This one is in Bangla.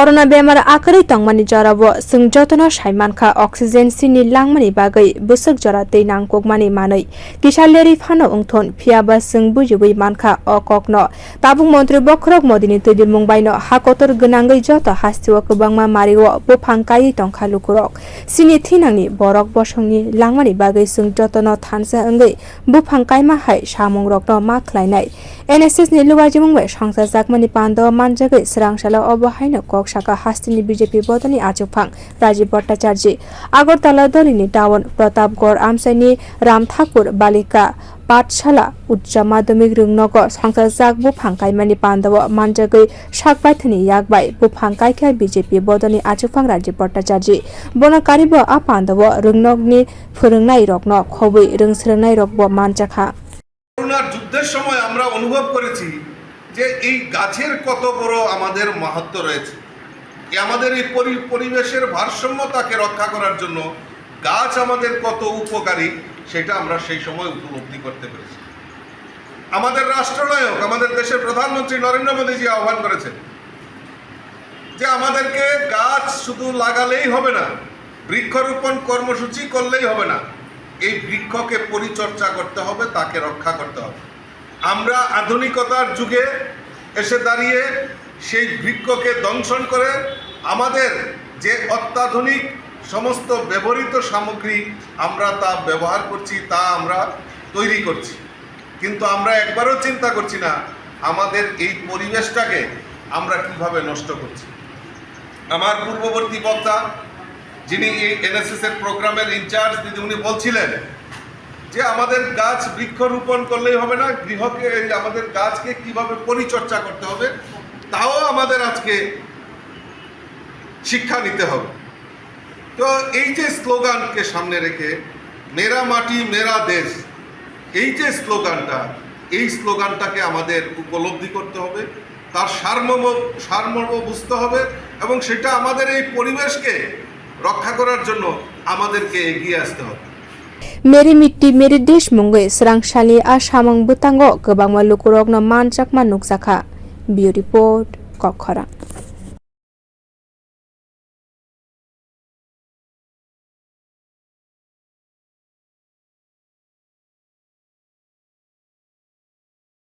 Corona bemar akari tangmani jarabo sung jotono saimanka oxygen sini langmani bagai busuk jara tei nangkokmani manai kisaleri phano ungthon phiaba sung bujubui manka okokno tabung mantri bokrok modini tubil mungbaino hakotor gnangai joto hastiwa kubangma mariwo bufangkai tongkha lukurok sini thinangni borok bosongni langmani bagai sung jotono thansa angai bufangkai ma hai samungrokno ma khlainai NSS ni luwajimungbai sangsa jakmani pando manjagai srangsala obahaino Saka Hastini BJP Bodani Achupang Rajiv Bhattacharya Agartala Dolini Town Pratapgarh Amsaini Ram Thakur Balika Pathshala Uccha Madhyamik Rungnagar Sangsajak Bufangkaimani Pandawa Manjagai Sakbaithani Yakbai Bufangkaikha BJP Bodani Achupang Rajiv Bhattacharya Bonakaribo A Pandawa Rungnogni Phurungnai Rokno Khobui Rungsrungnai Rokbo Manjakha করোনার যুদ্ধের সময় আমরা অনুভব করেছি যে এই গাছের কত বড় আমাদের মাহাত্ম্য রয়েছে আমাদের এই পরিবেশের ভারসাম্যতাকে রক্ষা করার জন্য গাছ আমাদের কত উপকারী সেটা আমরা সেই সময় উপলব্ধি করতে পেরেছি আমাদের রাষ্ট্রনায়ক আমাদের দেশের প্রধানমন্ত্রী নরেন্দ্র মোদীজি আহ্বান করেছেন যে আমাদেরকে গাছ শুধু লাগালেই হবে না বৃক্ষরোপণ কর্মসূচি করলেই হবে না এই বৃক্ষকে পরিচর্যা করতে হবে তাকে রক্ষা করতে হবে আমরা আধুনিকতার যুগে এসে দাঁড়িয়ে সেই বৃক্ষকে দংশন করে আমাদের যে অত্যাধুনিক সমস্ত ব্যবহৃত সামগ্রী আমরা তা ব্যবহার করছি তা আমরা তৈরি করছি কিন্তু আমরা একবারও চিন্তা করছি না আমাদের এই পরিবেশটাকে আমরা কিভাবে নষ্ট করছি আমার পূর্ববর্তী বক্তা যিনি এই এনএসএস এর প্রোগ্রামের ইনচার্জ উনি বলছিলেন যে আমাদের গাছ বৃক্ষরোপণ করলেই হবে না গৃহকে আমাদের গাছকে কিভাবে পরিচর্যা করতে হবে তাও আমাদের আজকে শিক্ষা নিতে হবে তো এই যে স্লোগানকে সামনে রেখে মেরা মাটি মেরা দেশ এই যে এই স্লোগানটাকে আমাদের উপলব্ধি করতে হবে তার সারমর্ম বুঝতে হবে এবং সেটা আমাদের এই পরিবেশকে রক্ষা করার জন্য আমাদেরকে এগিয়ে আসতে হবে Meri mitti meri desh mungai srangshali a samang butango gobangma lukurokno manjakma nukjakha Bureau Report Kokhara